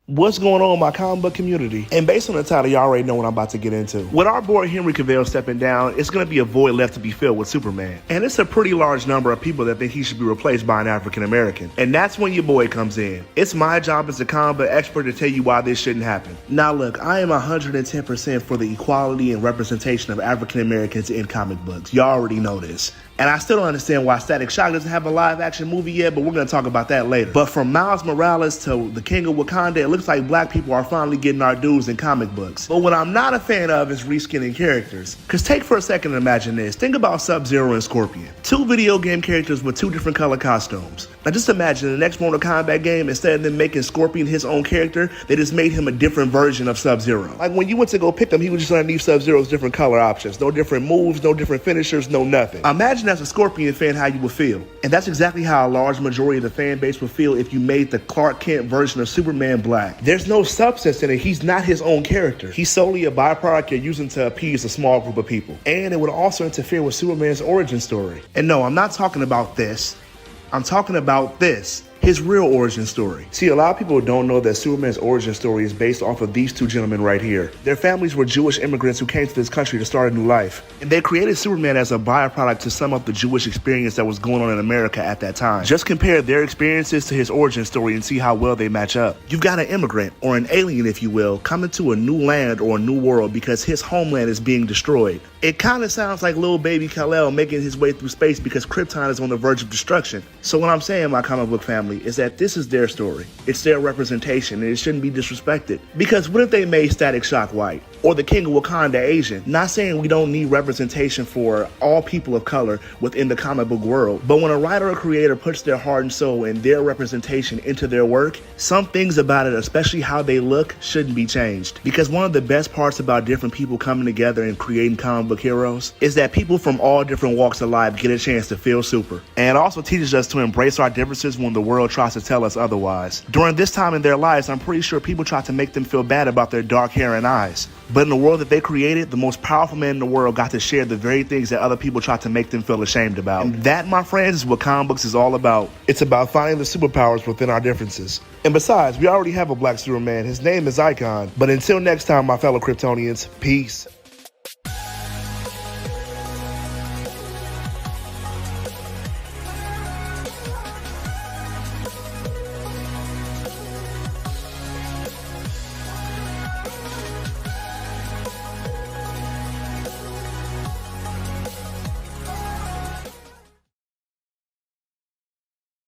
What's going on in my comic book community? And based on the title, you already know what I'm about to get into. With our boy Henry Cavill stepping down, it's going to be a void left to be filled with Superman. And it's a pretty large number of people that think he should be replaced by an African American. And that's when your boy comes in. It's my job as a comic book expert to tell you why this shouldn't happen. Now look, I am 110% for the equality and representation of African Americans in comic books. You already know this. And I still don't understand why Static Shock doesn't have a live action movie yet, but we're going to talk about that later. But from Miles Morales to the King of Wakanda, it looks like black people are finally getting our dues in comic books. But what I'm not a fan of is reskinning characters. Because take for a second and imagine this. Think about Sub-Zero and Scorpion. Two video game characters with two different color costumes. Now just imagine the next Mortal Kombat game, instead of them making Scorpion his own character, they just made him a different version of Sub-Zero. Like when you went to go pick him, he was just underneath Sub-Zero's different color options. No different moves, no different finishers, no nothing. Imagine as a Scorpion fan how you would feel. And that's exactly how a large majority of the fan base would feel if you made the Clark Kent version of Superman black. There's no substance in it. He's not his own character. He's solely a byproduct you're using to appease a small group of people. And it would also interfere with Superman's origin story. And no, I'm not talking about this. I'm talking about this. His real origin story. See, a lot of people don't know that Superman's origin story is based off of these two gentlemen right here. Their families were Jewish immigrants who came to this country to start a new life. And they created Superman as a byproduct to sum up the Jewish experience that was going on in America at that time. Just compare their experiences to his origin story and see how well they match up. You've got an immigrant, or an alien if you will, coming to a new land or a new world because his homeland is being destroyed. It kind of sounds like little baby Kal-El making his way through space because Krypton is on the verge of destruction. So what I'm saying, my comic book family, is that this is their story. It's their representation, and it shouldn't be disrespected. Because what if they made Static Shock white? Or the King of Wakanda Asian? Not saying we don't need representation for all people of color within the comic book world, but when a writer or creator puts their heart and soul and their representation into their work, some things about it, especially how they look, shouldn't be changed. Because one of the best parts about different people coming together and creating comic book heroes is that people from all different walks of life get a chance to feel super. And it also teaches us to embrace our differences when the world tries to tell us otherwise. During this time in their lives, I'm pretty sure people try to make them feel bad about their dark hair and eyes. But in the world that they created, the most powerful man in the world got to share the very things that other people try to make them feel ashamed about. And that, my friends, is what comic books is all about. It's about finding the superpowers within our differences. And besides, we already have a black Superman. His name is Icon. But until next time, my fellow Kryptonians, peace.